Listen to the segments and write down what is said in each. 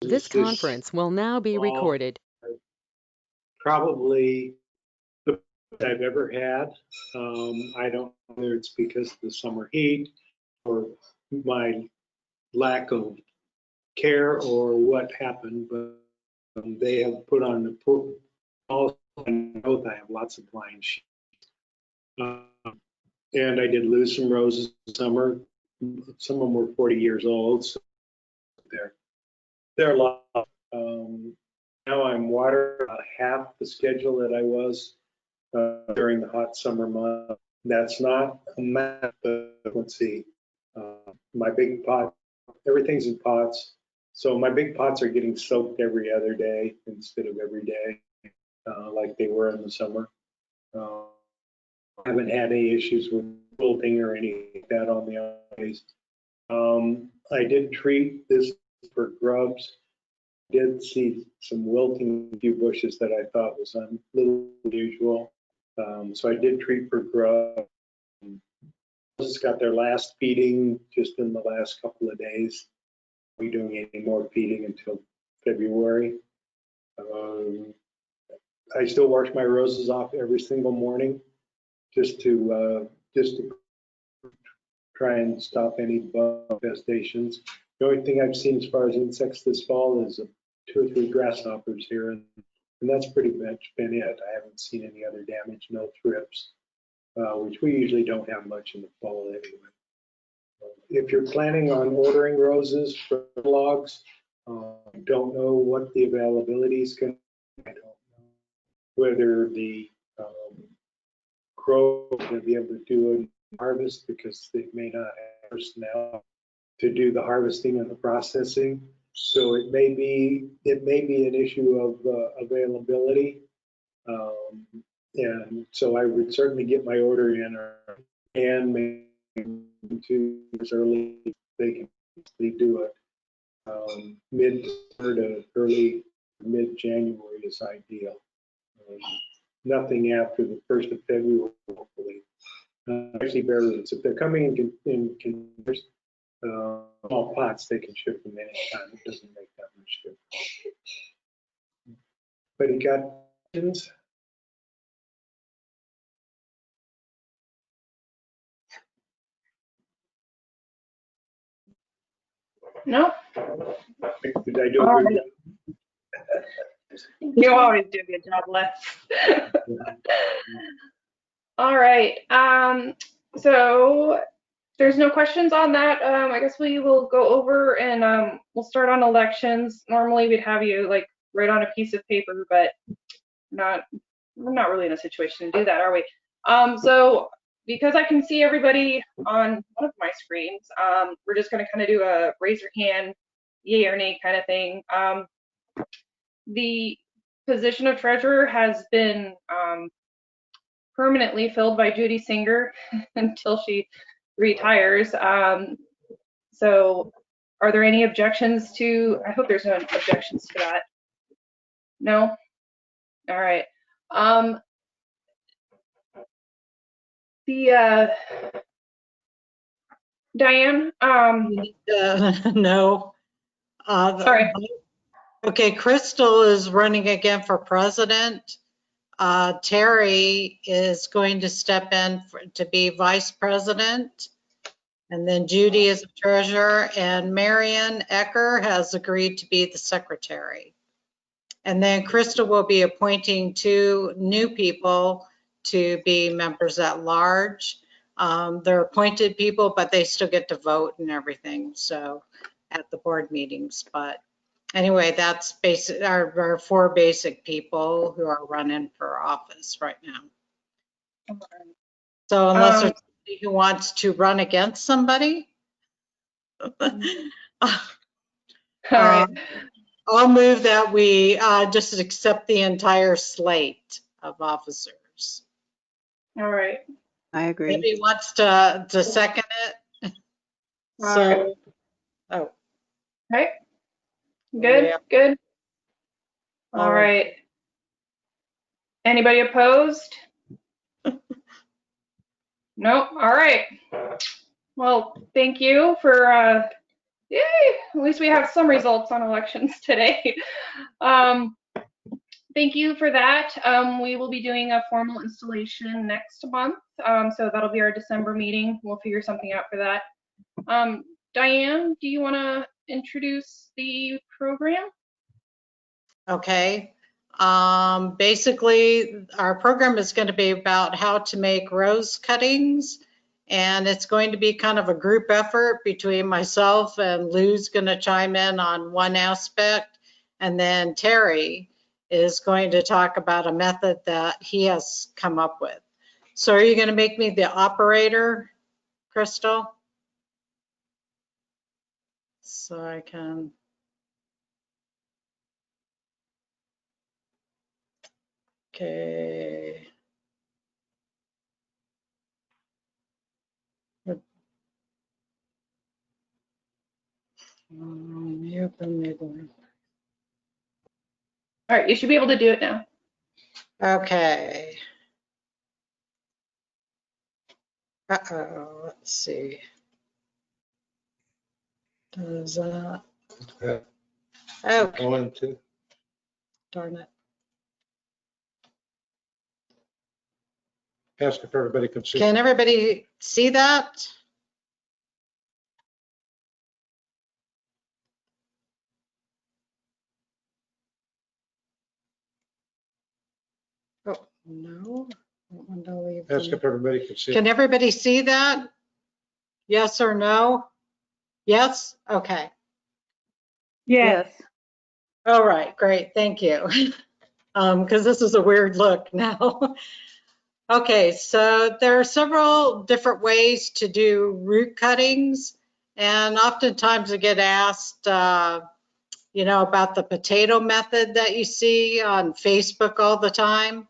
This conference will now be recorded. Probably the best I've ever had. I don't know whether it's because of the summer heat or my lack of care or what happened, but they have put on the pool. Also, I know that I have lots of blind sheep. And I did lose some roses this summer. Some of them were 40 years old, so they're a lot. Now I'm watering half the schedule that I was during the hot summer month. That's not a map, but let's see. My big pot, everything's in pots. So my big pots are getting soaked every other day instead of every day, like they were in the summer. I haven't had any issues with wilting or anything like that on the ice. I did treat this for grubs. Did see some wilting in a few bushes that I thought was a little unusual. So I did treat for grubs. Just got their last feeding just in the last couple of days. We're doing any more feeding until February. I still wash my roses off every single morning just to try and stop any bug infestations. The only thing I've seen as far as insects this fall is 2 or 3 grasshoppers here, and that's pretty much been it. I haven't seen any other damage, no thrips, which we usually don't have much in the fall anyway. If you're planning on ordering roses for logs, don't know what the availability is going to be. I don't know whether the crow is going to be able to do a harvest because they may not have personnel to do the harvesting and the processing. So it may be an issue of availability. And so I would certainly get my order in, and maybe 2 years early they can do it. Mid to early mid-January is ideal. Nothing after the 1st of February, hopefully. Actually, bare roots, if they're coming in containers, small pots, they can ship them anytime. It doesn't make that much difference. But you got questions? No. Did I do a good job? You always do a good job, Les. All right. So there's no questions on that. I guess we will go over and we'll start on elections. Normally we'd have you like write on a piece of paper, but we're not really in a situation to do that, are we? So because I can see everybody on one of my screens, we're just going to kind of do a raise your hand, yay or nay kind of thing. The position of treasurer has been permanently filled by Judy Singer until she retires. So are there any objections to, I hope there's no objections to that. No? All right. Diane? No. Sorry. Okay, Crystal is running again for president. Terry is going to step in to be vice president. And then Judy is the treasurer, and Marion Ecker has agreed to be the secretary. And then Crystal will be appointing 2 new people to be members at large. They're appointed people, but they still get to vote and everything, so at the board meetings. But anyway, that's basic, our 4 basic people who are running for office right now. So unless there's somebody who wants to run against somebody, all right. I'll move that we just accept the entire slate of officers. All right. I agree. Maybe wants to second it. So, oh. Right. Good, yeah. Good. All right. Anybody opposed? Nope. All right. Well, thank you for Yay! At least we have some results on elections today. Thank you for that. We will be doing a formal installation next month. So that'll be our December meeting. We'll figure something out for that. Diane, do you want to introduce the program? Okay. Basically, our program is going to be about how to make rose cuttings, and it's going to be kind of a group effort between myself and Lou's going to chime in on one aspect, and then Terry is going to talk about a method that he has come up with. So are you going to make me the operator, Crystal? So I can. Okay. You open me the. All right, you should be able to do it now. Okay. Uh-oh, let's see. Does that? Yeah. Oh, Going to. darn it. Ask if everybody can see. Can everybody see that? Oh, no. That one don't leave Ask me. if everybody can see. Can everybody see that? Yes or no? Yes? Okay. Yes. All right, great, thank you. Because this is a weird look now. Okay, so there are several different ways to do root cuttings, and oftentimes I get asked, you know, about the potato method that you see on Facebook all the time.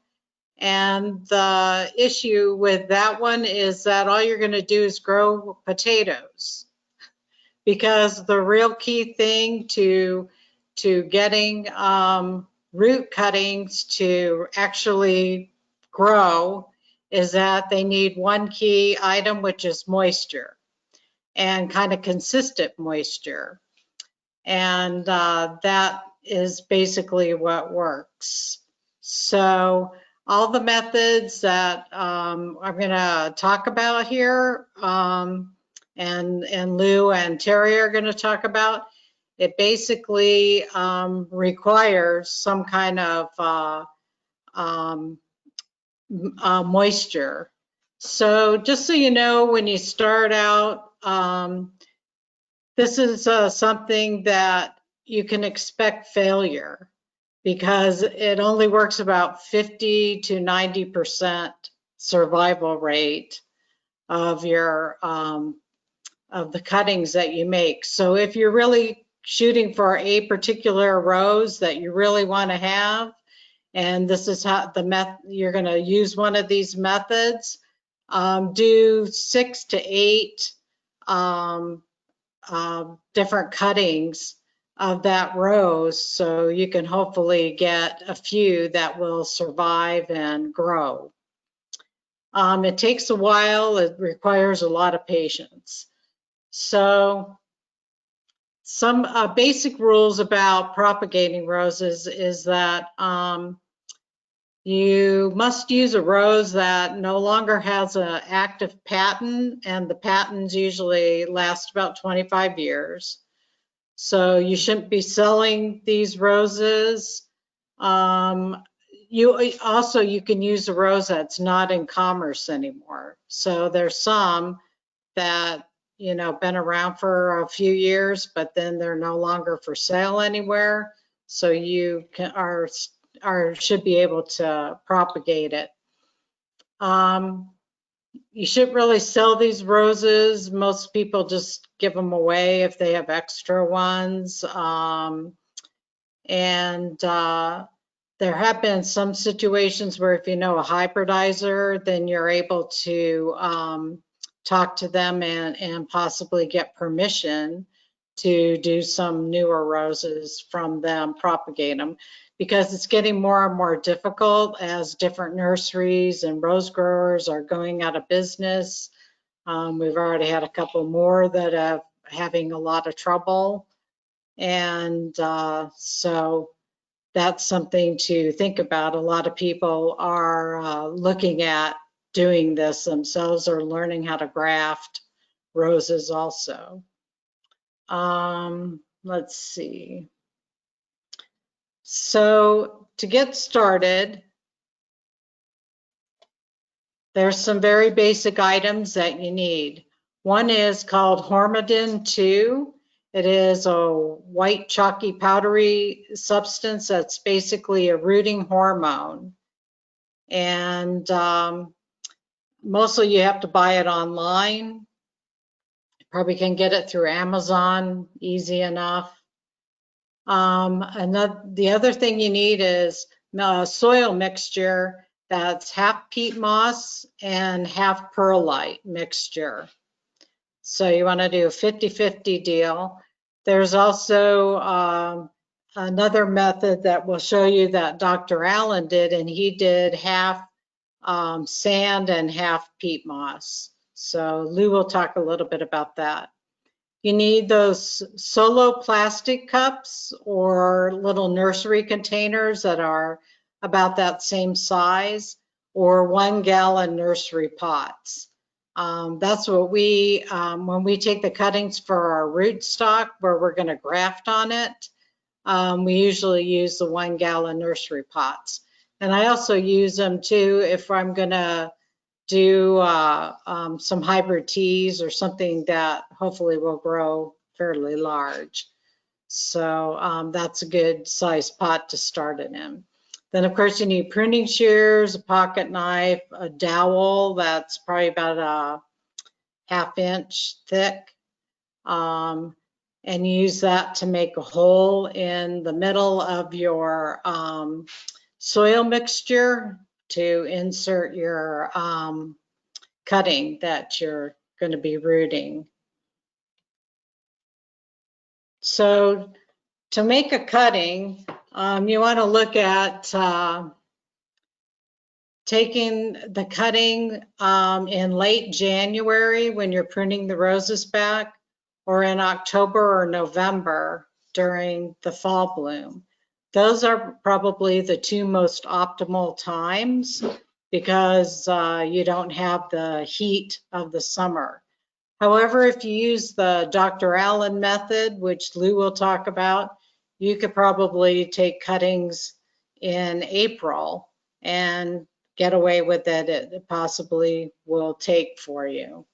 And the issue with that one is that all you're going to do is grow potatoes, because the real key thing to getting root cuttings to actually grow is that they need one key item, which is moisture, and kind of consistent moisture. And that is basically what works. So all the methods that I'm going to talk about here, and Lou and Terry are going to talk about, it basically requires some kind of moisture. So just so you know, when you start out, this is something that you can expect failure, because it only works about 50 to 90% survival rate of your of the cuttings that you make. So if you're really shooting for a particular rose that you really want to have, and this is how the method you're going to use one of these methods, do 6 to 8 different cuttings of that rose, so you can hopefully get a few that will survive and grow. It takes a while. It requires a lot of patience. So some basic rules about propagating roses is that you must use a rose that no longer has an active patent, and the patents usually last about 25 years. So you shouldn't be selling these roses. You can use a rose that's not in commerce anymore. So there's some that, you know, been around for a few years, but then they're no longer for sale anywhere. So you should be able to propagate it. You shouldn't really sell these roses. Most people just give them away if they have extra ones. There have been some situations where if you know a hybridizer, then you're able to talk to them and possibly get permission to do some newer roses from them, propagate them, because it's getting more and more difficult as different nurseries and rose growers are going out of business. We've already had a couple more that having a lot of trouble. And so that's something to think about. A lot of people are looking at doing this themselves or learning how to graft roses also. Let's see. So to get started, there's some very basic items that you need. One is called Hormidin 2. It is a white chalky powdery substance that's basically a rooting hormone. And mostly you have to buy it online. You probably can get it through Amazon, easy enough. The other thing you need is a soil mixture that's half peat moss and half perlite mixture. So you want to do a 50-50 deal. There's also another method that will show you that Dr. Allen did, and he did half sand and half peat moss. So Lou will talk a little bit about that. You need those solo plastic cups or little nursery containers that are about that same size, or 1 gallon nursery pots. That's what we, when we take the cuttings for our rootstock where we're going to graft on it, we usually use the 1 gallon nursery pots. And I also use them too if I'm going to do some hybrid teas or something that hopefully will grow fairly large. So that's a good size pot to start it in. Then of course you need pruning shears, a pocket knife, a dowel that's probably about a 1/2 inch thick, and use that to make a hole in the middle of your soil mixture to insert your cutting that you're going to be rooting. So to make a cutting, you want to look at taking the cutting in late January when you're pruning the roses back, or in October or November during the fall bloom. Those are probably the 2 most optimal times because you don't have the heat of the summer. However, if you use the Dr. Allen method, which Lou will talk about, you could probably take cuttings in April and get away with it. It possibly will take for you.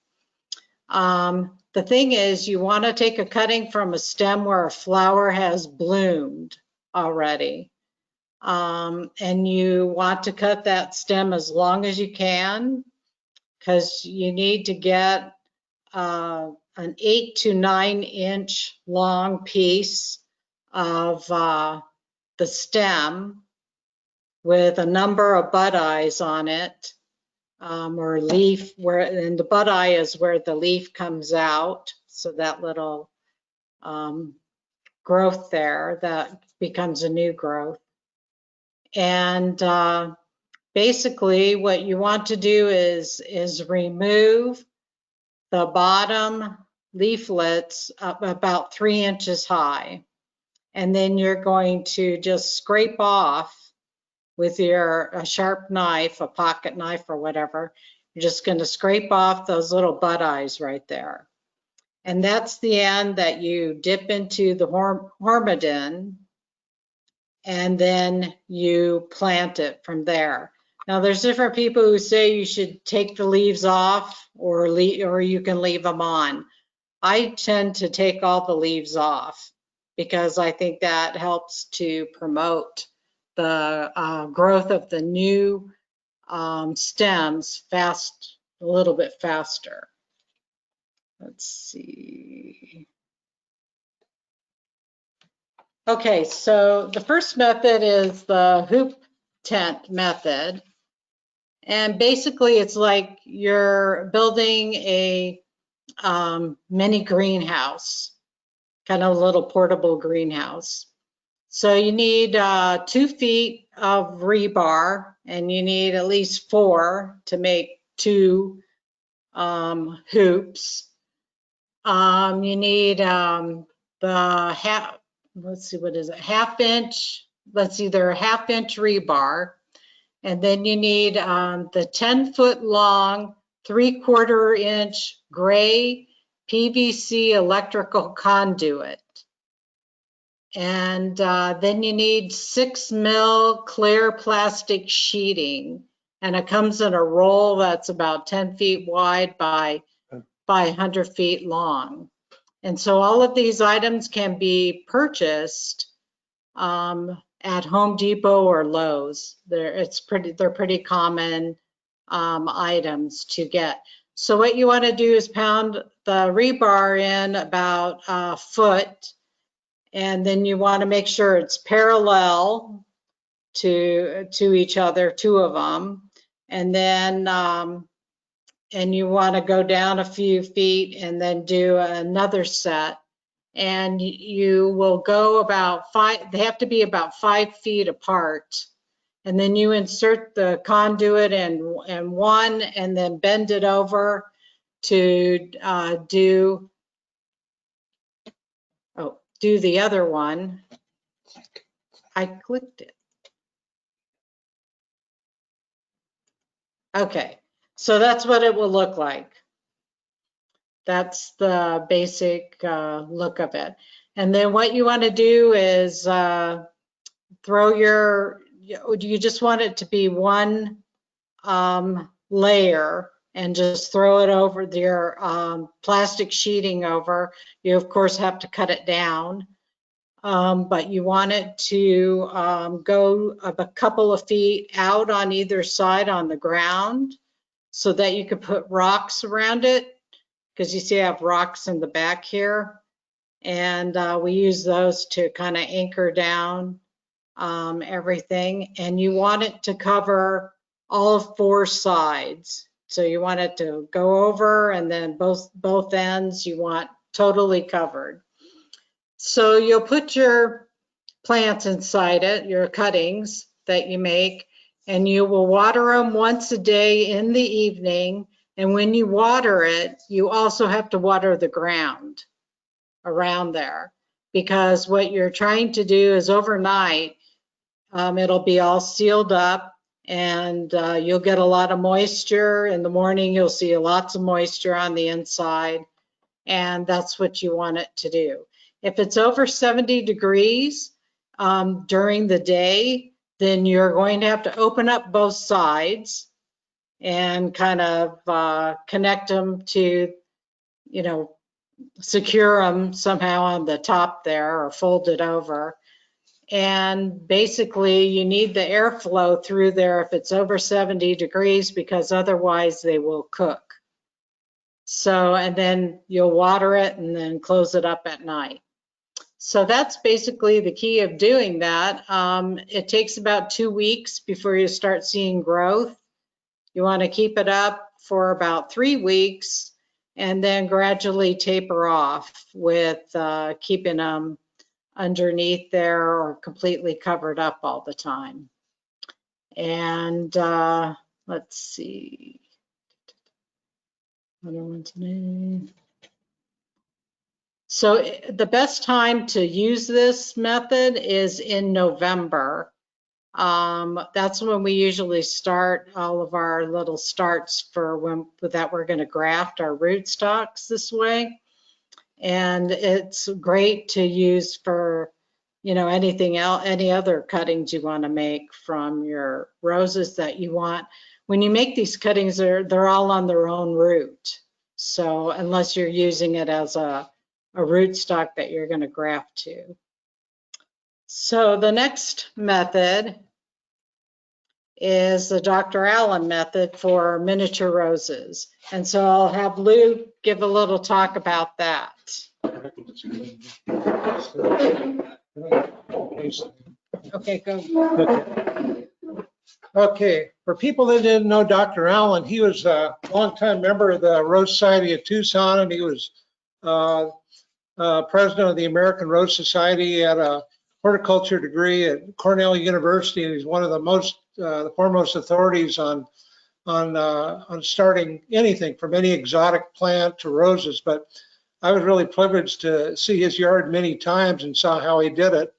The thing is, you want to take a cutting from a stem where a flower has bloomed already. And you want to cut that stem as long as you can, because you need to get an 8 to 9 inch long piece of the stem with a number of bud eyes on it, or leaf, and the bud eye is where the leaf comes out. So that little growth there, that becomes a new growth. And basically what you want to do is remove the bottom leaflets up about 3 inches high. And then you're going to just scrape off with a sharp knife, a pocket knife or whatever. You're just going to scrape off those little bud eyes right there. And that's the end that you dip into the Hormidin, and then you plant it from there. Now there's different people who say you should take the leaves off or you can leave them on. I tend to take all the leaves off because I think that helps to promote the growth of the new stems a little bit faster. Let's see. Okay, so the first method is the hoop tent method. And basically it's like you're building a mini greenhouse, kind of a little portable greenhouse. So you need 2 feet of rebar, and you need at least 4 to make 2 hoops. You need the half, let's see, what is it? Half inch, let's see, they're a half inch rebar. And then you need the 10-foot long, 3/4 inch gray PVC electrical conduit. And then you need 6 mil clear plastic sheeting. And it comes in a roll that's about 10 feet wide by 100 feet long. And so all of these items can be purchased at Home Depot or Lowe's. They're pretty common items to get. So what you want to do is pound the rebar in about a foot, and then you want to make sure it's parallel to each other, 2 of them, and then and you want to go down a few feet and then do another set. And you will go about 5, they have to be about 5 feet apart. And then you insert the conduit in one and then bend it over to do the other one. I clicked it. Okay, so that's what it will look like. That's the basic look of it. And then what you want to do is throw you just want it to be one layer, and just throw it over your plastic sheeting over. You of course have to cut it down, but you want it to go a couple of feet out on either side on the ground so that you can put rocks around it. Because you see I have rocks in the back here, and we use those to kind of anchor down everything. And you want it to cover all 4 sides. So you want it to go over, and then both ends you want totally covered. So you'll put your plants inside it, your cuttings that you make, and you will water them once a day in the evening. And when you water it, you also have to water the ground around there, because what you're trying to do is overnight, it'll be all sealed up, and you'll get a lot of moisture. In the morning, you'll see lots of moisture on the inside, and that's what you want it to do. If it's over 70 degrees during the day, then you're going to have to open up both sides and kind of connect them to, secure them somehow on the top there, or fold it over. And basically you need the airflow through there if it's over 70 degrees, because otherwise they will cook. So, and then you'll water it and then close it up at night. So that's basically the key of doing that. It takes about 2 weeks before you start seeing growth. You want to keep it up for about 3 weeks and then gradually taper off with keeping them underneath there or completely covered up all the time. And let's see. So the best time to use this method is in November. That's when we usually start all of our little starts for that we're going to graft our rootstocks this way. And it's great to use for, anything else, any other cuttings you want to make from your roses that you want. When you make these cuttings, they're all on their own root. So unless you're using it as a rootstock that you're going to graft to. So the next method is the Dr. Allen method for miniature roses. And so I'll have Lou give a little talk about that. Okay, go. Okay, for people that didn't know Dr. Allen, he was a longtime member of the Rose Society of Tucson, and he was president of the American Rose Society. He had a horticulture degree at Cornell University, and he's one of the foremost authorities on starting anything from any exotic plant to roses. But I was really privileged to see his yard many times and saw how he did it.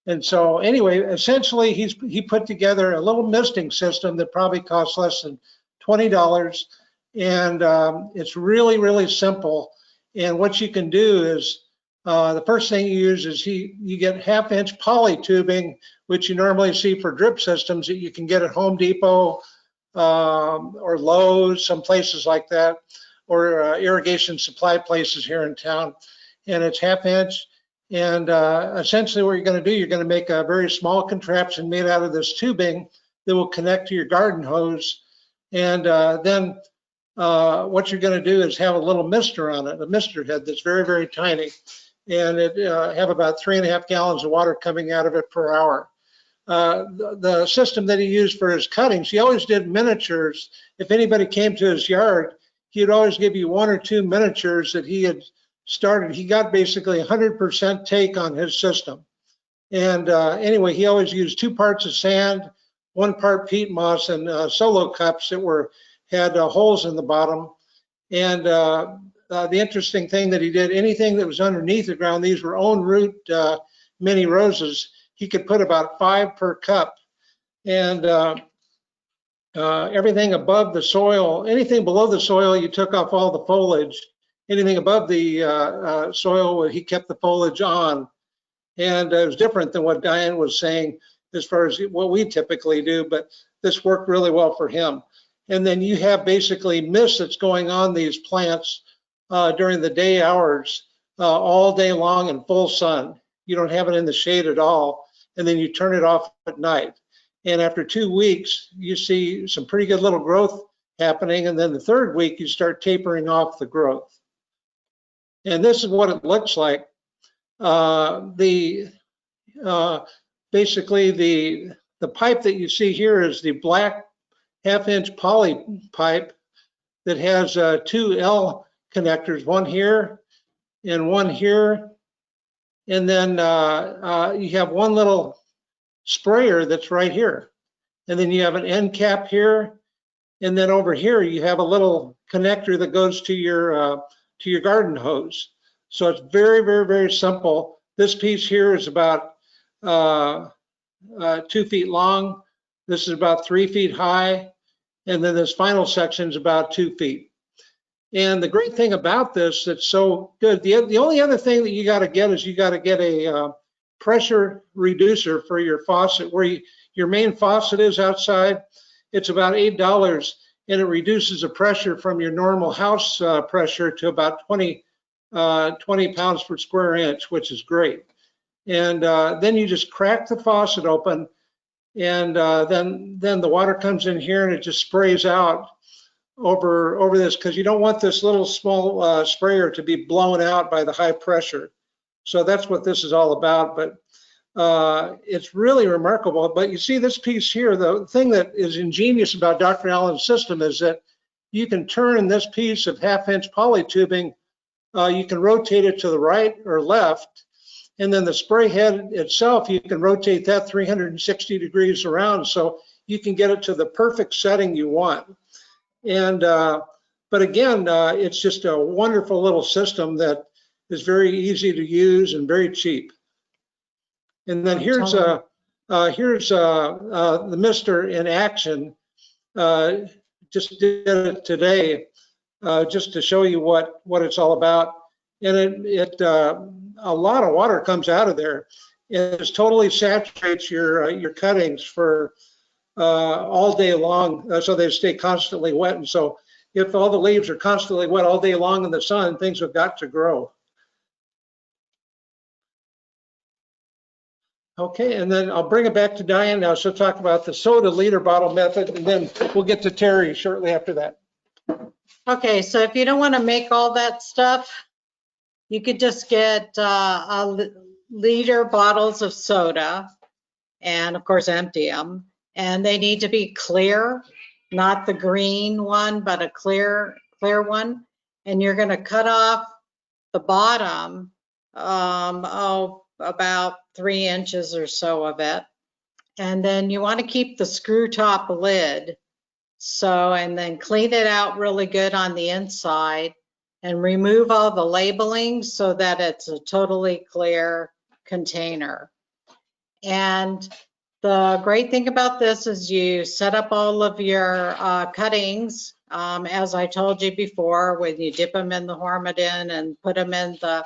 And so anyway, essentially he put together a little misting system that probably costs less than $20. And it's really, really simple. And what you can do is the first thing you use is you get 1/2-inch poly tubing, which you normally see for drip systems that you can get at Home Depot or Lowe's, some places like that, or irrigation supply places here in town. And it's 1/2-inch. And essentially what you're going to do, you're going to make a very small contraption made out of this tubing that will connect to your garden hose. And then what you're going to do is have a little mister on it, a mister head that's very, very tiny. And it have about 3.5 gallons of water coming out of it per hour. The system that he used for his cuttings, he always did miniatures. If anybody came to his yard, he'd always give you 1 or 2 miniatures that he had started. He got basically 100% take on his system. And anyway, he always used 2 parts of sand, 1 part peat moss, and solo cups that had holes in the bottom. And the interesting thing that he did, anything that was underneath the ground, these were own root mini roses. He could put about 5 per cup. And everything above the soil, anything below the soil, you took off all the foliage. Anything above the soil, he kept the foliage on. And it was different than what Diane was saying as far as what we typically do, but this worked really well for him. And then you have basically mist that's going on these plants during the day hours all day long in full sun. You don't have it in the shade at all. And then you turn it off at night. And after 2 weeks, you see some pretty good little growth happening. And then the 3rd week, you start tapering off the growth. And this is what it looks like. Basically the pipe that you see here is the black 1/2-inch poly pipe that has 2 L connectors, 1 here and 1 here. And then you have 1 little sprayer that's right here. And then you have an end cap here. And then over here, you have a little connector that goes to your garden hose. So it's very, very, very simple. This piece here is about 2 feet long. This is about 3 feet high. And then this final section is about 2 feet. And the great thing about this that's so good, the only other thing that you got to get is you got to get a pressure reducer for your faucet where your main faucet is outside. It's about $8, and it reduces the pressure from your normal house pressure to about 20 pounds per square inch, which is great. And then you just crack the faucet open, and then the water comes in here and it just sprays out over this, because you don't want this little small sprayer to be blown out by the high pressure. So that's what this is all about. But it's really remarkable. But you see this piece here, the thing that is ingenious about Dr. Allen's system is that you can turn this piece of 1/2-inch poly tubing, you can rotate it to the right or left, and then the spray head itself, you can rotate that 360 degrees around, so you can get it to the perfect setting you want. And but again, it's just a wonderful little system that is very easy to use and very cheap. And then here's the mister in action. Just did it today, just to show you what it's all about. And a lot of water comes out of there. It totally saturates your cuttings for all day long, so they stay constantly wet. And so if all the leaves are constantly wet all day long in the sun, things have got to grow. Okay, and then I'll bring it back to Diane now. She'll talk about the soda liter bottle method, and then we'll get to Terry shortly after that. Okay, so if you don't want to make all that stuff, you could just get liter bottles of soda and of course empty them. And they need to be clear, not the green one, but a clear one. And you're going to cut off the bottom, about 3 inches or so of it. And then you want to keep the screw top lid. So, and then clean it out really good on the inside. and remove all the labeling so that it's a totally clear container. And the great thing about this is you set up all of your cuttings, as I told you before, when you dip them in the Hormidin and put them in the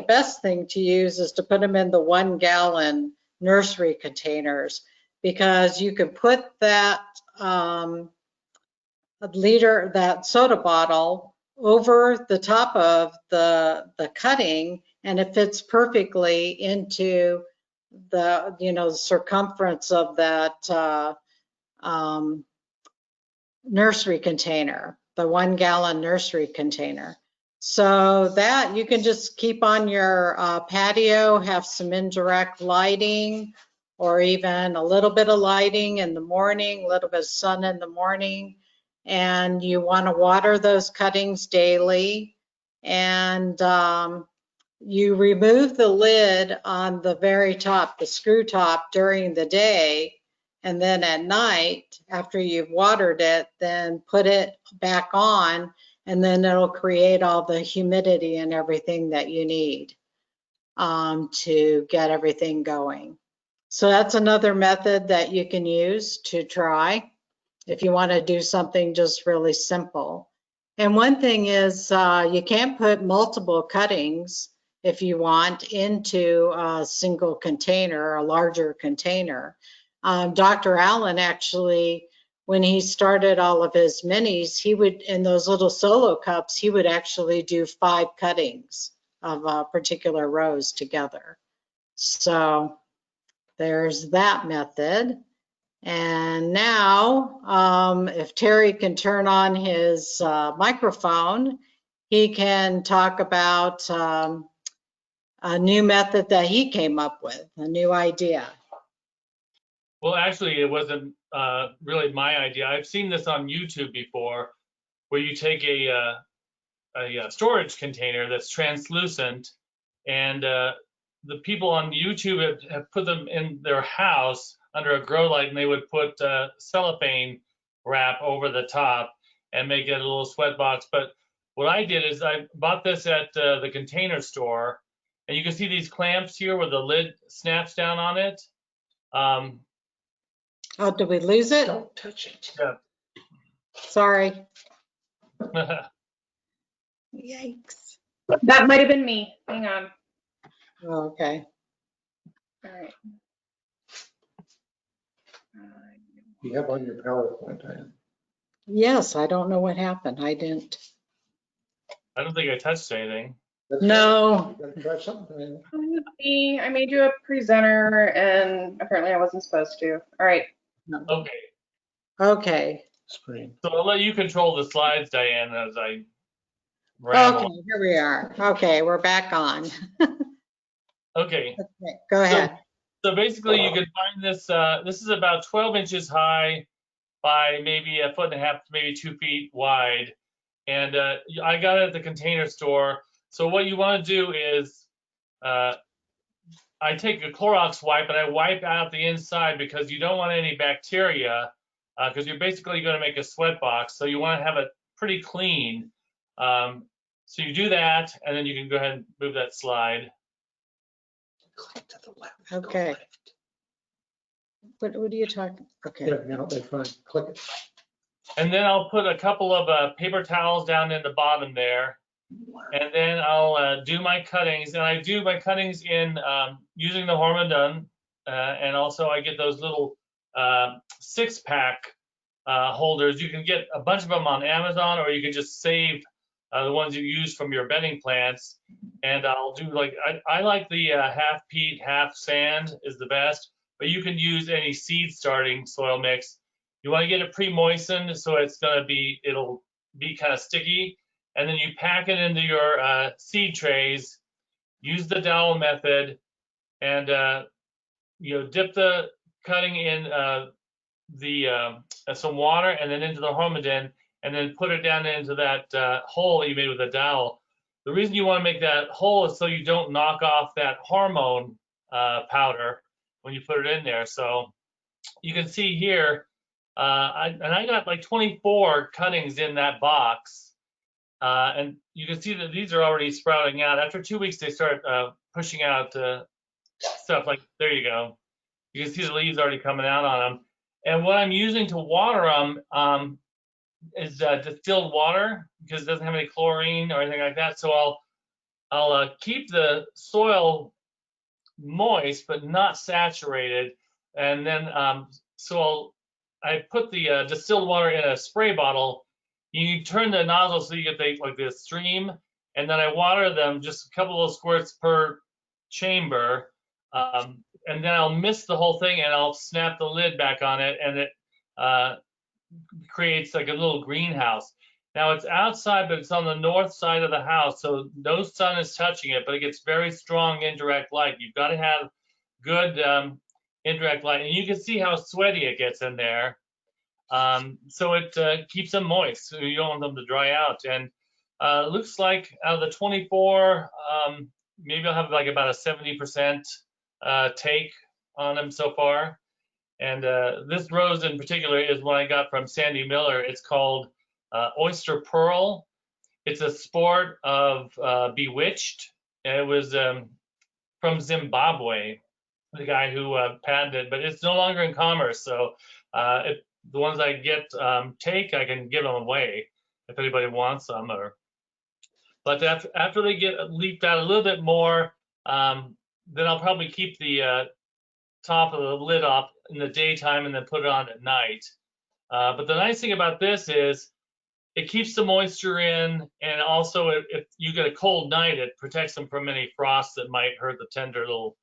best thing to use is to put them in the 1 gallon nursery containers, because you can put that that soda bottle over the top of the cutting, and it fits perfectly into the circumference of that nursery container, the 1 gallon nursery container. So that you can just keep on your patio, have some indirect lighting, or even a little bit of lighting in the morning, a little bit of sun in the morning. And you want to water those cuttings daily. And you remove the lid on the very top, the screw top, during the day. And then at night, after you've watered it, then put it back on, and then it'll create all the humidity and everything that you need to get everything going. So that's another method that you can use to try if you want to do something just really simple. And one thing is you can't put multiple cuttings, if you want, into a single container, a larger container. Dr. Allen actually, when he started all of his minis, he would, in those little solo cups, he would actually do 5 cuttings of particular rows together. So there's that method. And now, if Terry can turn on his microphone, he can talk about a new method that he came up with, a new idea. Well, actually, it wasn't really my idea. I've seen this on YouTube before, where you take a storage container that's translucent, and the people on YouTube have put them in their house under a grow light, and they would put cellophane wrap over the top and make it a little sweat box. But what I did is I bought this at the Container Store, and you can see these clamps here where the lid snaps down on it. Oh, did we lose it? Don't touch it. Yeah. Sorry. Yikes. That might have been me. Hang on. Okay. All right. You have on your PowerPoint, Diane. Yes, I don't know what happened. I didn't. I don't think I touched anything. No. You gotta try something, Diane. Me, I made you a presenter, and apparently I wasn't supposed to. All right. Okay, Okay. Screen. so I'll let you control the slides, Diane, as I Okay, ramble. here we are. Okay, we're back on. Okay. Okay, go ahead. So basically, you can find this. This is about 12 inches high by maybe 1.5 feet, maybe 2 feet wide, and I got it at the Container Store. So what you want to do is, I take a Clorox wipe and I wipe out the inside, because you don't want any bacteria, because you're basically going to make a sweat box. So you want to have it pretty clean. So you do that, and then you can go ahead and move that slide. Click to the left. Okay. What are you talking? Okay. Yeah, no, they're fine. Click it. And then I'll put a couple of paper towels down in the bottom there. And then I'll do my cuttings. And I do my cuttings in using the Hormidin. And also I get those little 6-pack holders. You can get a bunch of them on Amazon, or you can just save the ones you use from your bedding plants. And I'll do like, I like the half peat, half sand is the best, but you can use any seed starting soil mix. You want to get it pre-moistened, so it'll be kind of sticky. And then you pack it into your seed trays, use the dowel method, and dip the cutting in some water, and then into the Hormidin, and then put it down into that hole you made with a dowel. The reason you want to make that hole is so you don't knock off that hormone powder when you put it in there. So you can see here, I got like 24 cuttings in that box. And you can see that these are already sprouting out. After 2 weeks, they start pushing out stuff like, there you go. You can see the leaves already coming out on them. And what I'm using to water them is distilled water, because it doesn't have any chlorine or anything like that. So I'll keep the soil moist but not saturated, and then I put the distilled water in a spray bottle. You turn the nozzle so you get like this stream, and then I water them just a couple of squirts per chamber, and then I'll mist the whole thing, and I'll snap the lid back on it, and it creates like a little greenhouse. Now it's outside, but it's on the north side of the house, so no sun is touching it, but it gets very strong indirect light. You've got to have good indirect light, and you can see how sweaty it gets in there. So it keeps them moist, so you don't want them to dry out. And looks like out of the 24, maybe I'll have like about a 70% take on them so far. And this rose in particular is one I got from Sandy Miller. It's called Oyster Pearl. It's a sport of Bewitched. And it was from Zimbabwe, the guy who patented it, but it's no longer in commerce. So if the ones I get take, I can give them away if anybody wants them. But after they get leafed out a little bit more, then I'll probably keep the top of the lid off in the daytime and then put it on at night. But the nice thing about this is it keeps the moisture in, and also if you get a cold night, it protects them from any frost that might hurt the tender little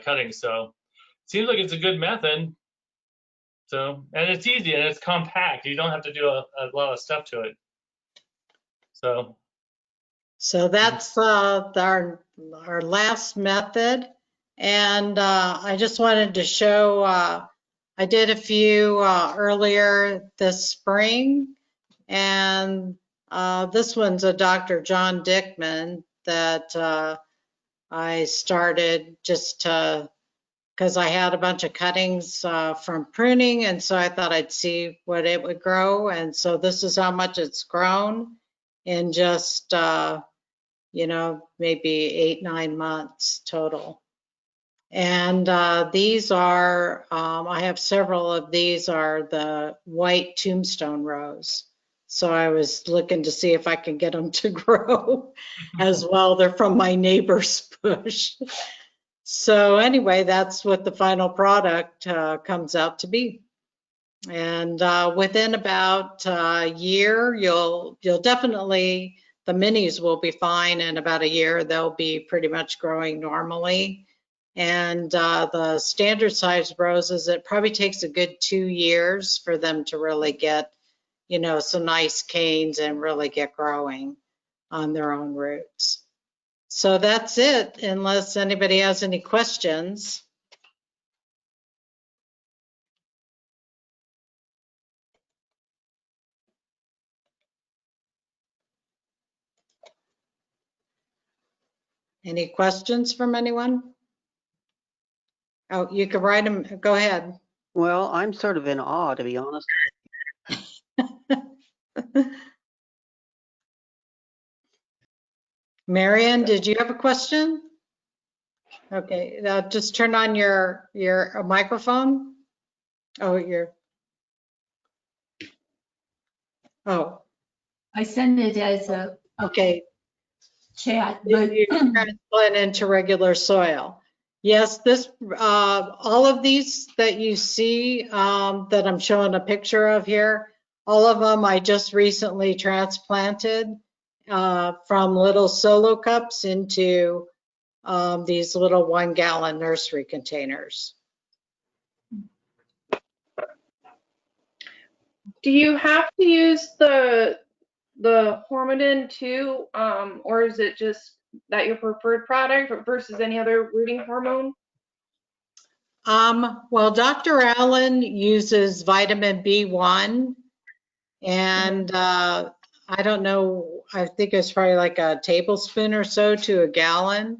cuttings. So it seems like it's a good method. So, and it's easy and it's compact. You don't have to do a lot of stuff to it. So that's our last method. And I just wanted to show, I did a few earlier this spring, and this one's a Dr. John Dickman that I started just because I had a bunch of cuttings from pruning, and so I thought I'd see what it would grow. And so this is how much it's grown in just, you know, maybe 8-9 months total. And these are, I have several of these are the white tombstone rose. So I was looking to see if I can get them to grow as well. They're from my neighbor's bush. So anyway, that's what the final product comes out to be. And within about a year, you'll definitely, the minis will be fine. In about a year, they'll be pretty much growing normally. And the standard size roses, it probably takes a good 2 years for them to really get, you know, some nice canes and really get growing on their own roots. So that's it, unless anybody has any questions. Any questions from anyone? Oh, you can write them. Go ahead. Well, I'm sort of in awe, to be honest. Marion, did you have a question? Okay, just turn on your microphone. Oh, I send it as a okay. chat, but You transplant into regular soil. Yes, this all of these that you see that I'm showing a picture of here, all of them I just recently transplanted from little solo cups into these little 1-gallon nursery containers. Do you have to use the Hormidin too, or is it just that your preferred product versus any other rooting hormone? Well, Dr. Allen uses vitamin B1, and I don't know, I think it's probably like a tablespoon or so to a gallon,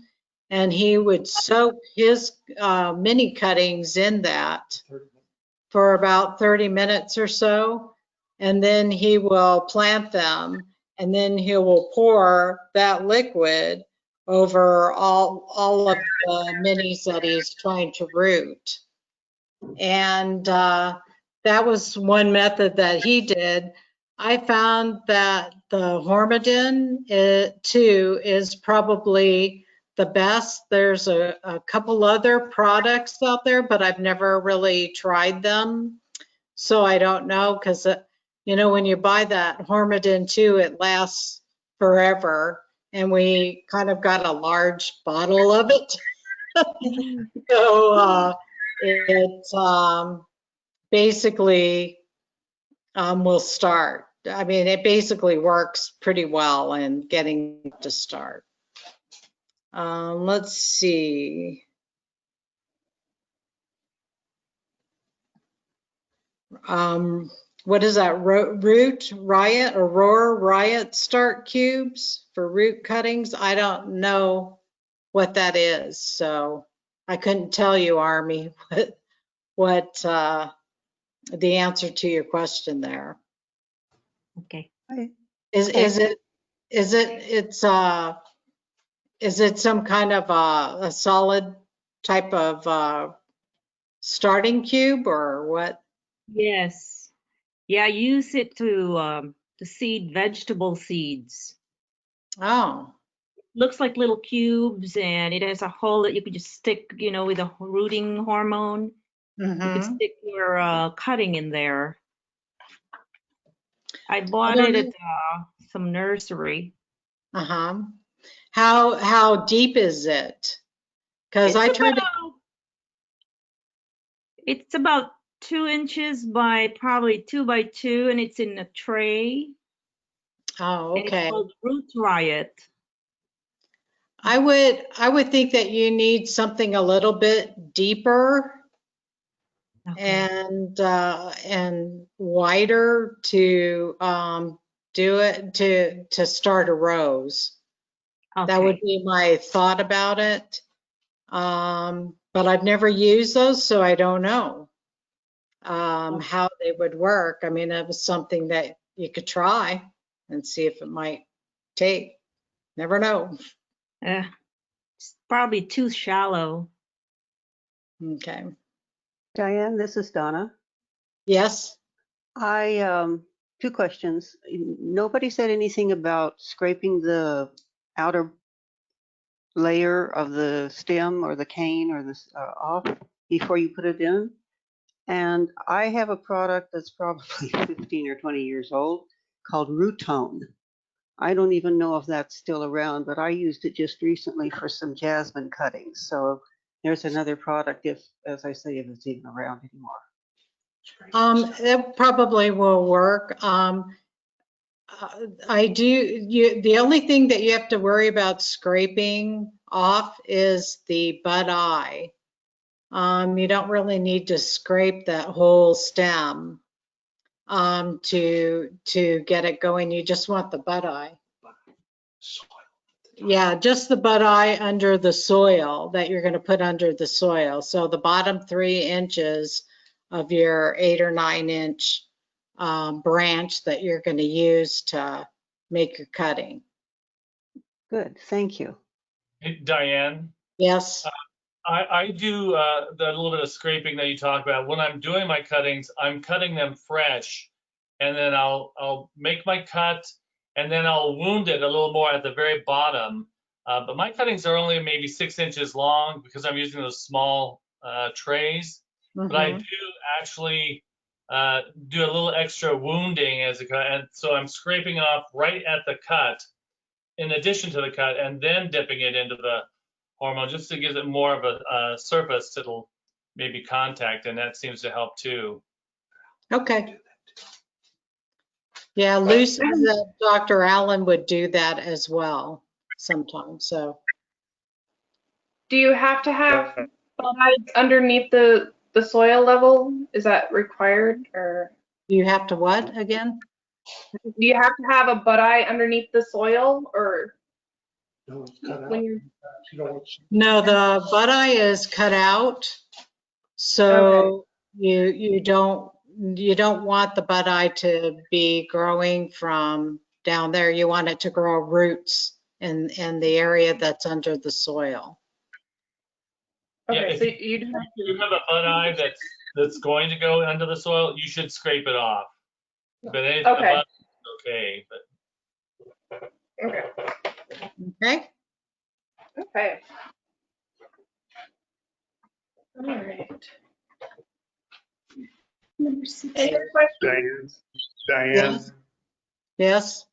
and he would soak his mini cuttings in that for about 30 minutes or so, and then he will plant them. and then he will pour that liquid over all of the minis that he's trying to root. And that was one method that he did. I found that the Hormidin too is probably the best. There's a couple other products out there, but I've never really tried them. So I don't know, because you know, when you buy that Hormidin too, it lasts forever. And we kind of got a large bottle of it. So it basically will start. I mean, it basically works pretty well in getting to start. Let's see. What is that? Root Riot or Roar Riot Start Cubes for root cuttings? I don't know what that is, so I couldn't tell you, Army, what the answer to your question there. Okay. Is it some kind of a solid type of starting cube or what? Yes. Yeah, use it to seed vegetable seeds. Oh, Looks like little cubes, and it has a hole that you could just stick, you know, with a rooting hormone. You could mm-hmm. stick your cutting in there. I bought don't it at some nursery. Uh-huh. How deep is it? Because I tried to. It's about 2 inches by probably 2 by 2, and it's in a tray. Oh, And okay. it's called Root Riot. I would think that you need something a little bit deeper and wider to do it to start a rose. That would be my thought about it. But I've never used those, so I don't know how they would work. I mean, it was something that you could try and see if it might take. Never know. It's probably too shallow. Okay. Diane, this is Donna. Yes. Two questions. Nobody said anything about scraping the outer layer of the stem or the cane or this off before you put it in. And I have a product that's probably 15 or 20 years old called Rootone. I don't even know if that's still around, but I used it just recently for some jasmine cuttings. So there's another product if, as I say, if it's even around anymore. It probably will work. The only thing that you have to worry about scraping off is the bud eye. You don't really need to scrape that whole stem to get it going. You just want the bud eye. Yeah, just the bud eye under the soil that you're going to put under the soil. So the bottom 3 inches of your 8 or 9 inch branch that you're going to use to make your cutting. Good, thank you. Hey, Diane, Yes. I do the little bit of scraping that you talk about. When I'm doing my cuttings, I'm cutting them fresh, and then I'll make my cut, and then I'll wound it a little more at the very bottom. But my cuttings are only maybe 6 inches long because I'm using those small trays. But I do actually do a little extra wounding as a cut, and so I'm scraping off right at the cut, in addition to the cut, and then dipping it into the hormone just to give it more of a surface that'll maybe contact, and that seems to help too. Okay. Yeah, Lou says that Dr. Allen would do that as well sometimes. So Do you have to have bud eyes underneath the soil level? Is that required, or you have to what again? do you have to have a bud eye underneath the soil, or No, it's cut out. when you're? No, the bud eye is cut out. So you don't want the bud eye to be growing from down there. You want it to grow roots in the area that's under the soil. Yeah, Okay, if so you do have you have a bud eye that's going to go under the soil, you should scrape it off. But anything Okay. above is okay, but okay. Okay? Okay. All right. Number 6. Any other questions? Diane, Yes?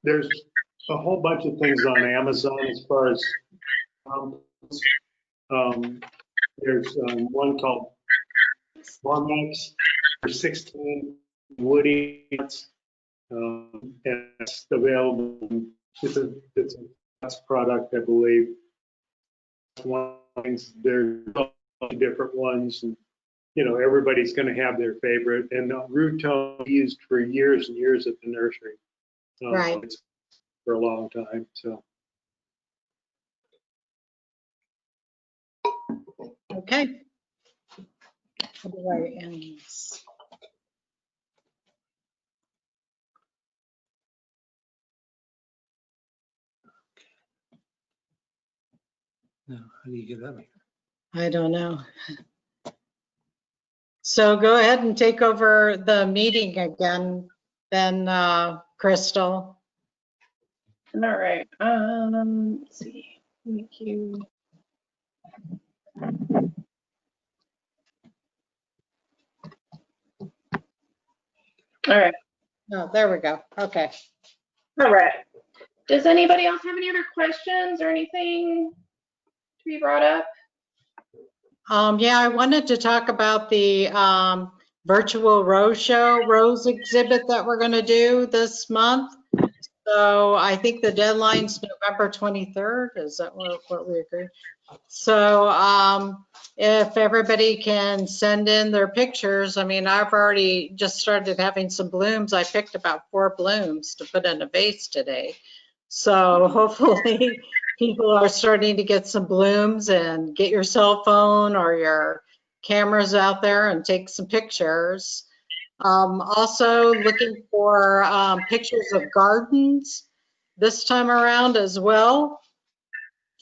there's a whole bunch of things on Amazon as far as, there's one called Farmex for 16 woody nuts, and it's available. It's a product, I believe. One of the things, there's different ones, and everybody's going to have their favorite. And Rutone used for years and years at the nursery. Right. It's for a long time. So Okay. Right, and Now, how do you get out of here? I don't know. So go ahead and take over the meeting again, then, Crystal. All right. Let's see. Thank you. All right. Oh, there we go. Okay. All right. Does anybody else have any other questions or anything to be brought up? Yeah, I wanted to talk about the virtual rose exhibit that we're going to do this month. So I think the deadline's November 23rd. Is that what we agreed? So if everybody can send in their pictures, I mean, I've already just started having some blooms. I picked about 4 blooms to put in a vase today. So hopefully people are starting to get some blooms, and get your cell phone or your cameras out there and take some pictures. Also looking for pictures of gardens this time around as well.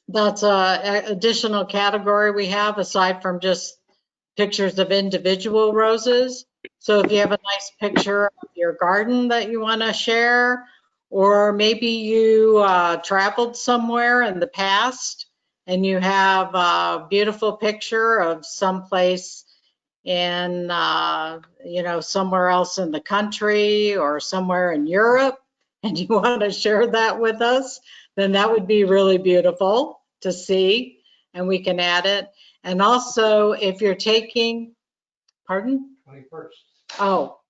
That's an additional category we have aside from just pictures of individual roses. So if you have a nice picture of your garden that you want to share, or maybe you traveled somewhere in the past and you have a beautiful picture of someplace in, somewhere else in the country or somewhere in Europe, and you want to share that with us, then that would be really beautiful to see, and we can add it. And also, if you're taking, pardon? 21st. Oh,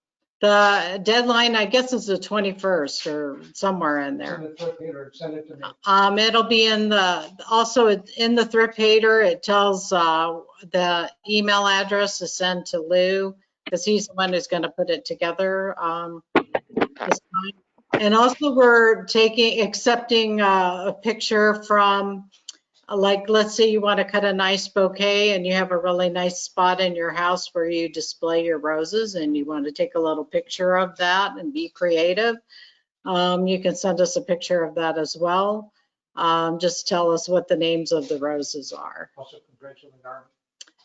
the deadline, I guess, is the 21st or somewhere in there. Send it to Peter, send it to me. It'll be in also in the Thrip Hater, it tells the email address to send to Lou, because he's the one who's going to put it together this time. And also we're accepting a picture from, like, let's say you want to cut a nice bouquet and you have a really nice spot in your house where you display your roses and you want to take a little picture of that and be creative. You can send us a picture of that as well. Just tell us what the names of the roses are. Also congratulate Army.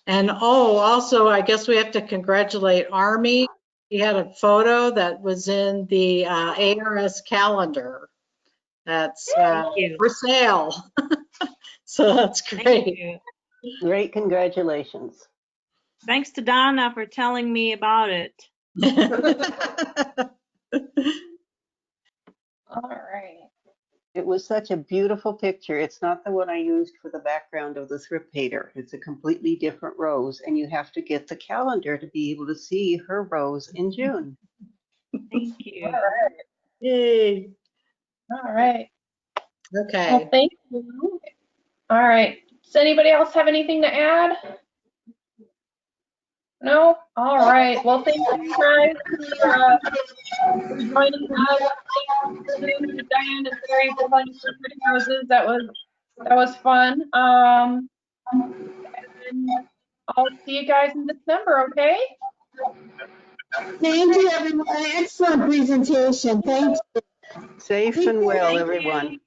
And also, I guess we have to congratulate Army. He had a photo that was in the ARS calendar. That's for sale. So that's Thank great. you. Great, congratulations. Thanks to Donna for telling me about it. All right. It was such a beautiful picture. It's not the one I used for the background of the Thrip Hater. It's a completely different rose, and you have to get the calendar to be able to see her rose in June. Thank you. All right. Yay. All right. Okay. Well, thank you. All right. Does anybody else have anything to add? No? All right. Well, thank you guys for joining us. Thank you to Diane and Terry for playing some pretty roses. That was fun. And I'll see you guys in December, okay? Thank you, everyone. Excellent presentation. Thank you. Safe and well, everyone.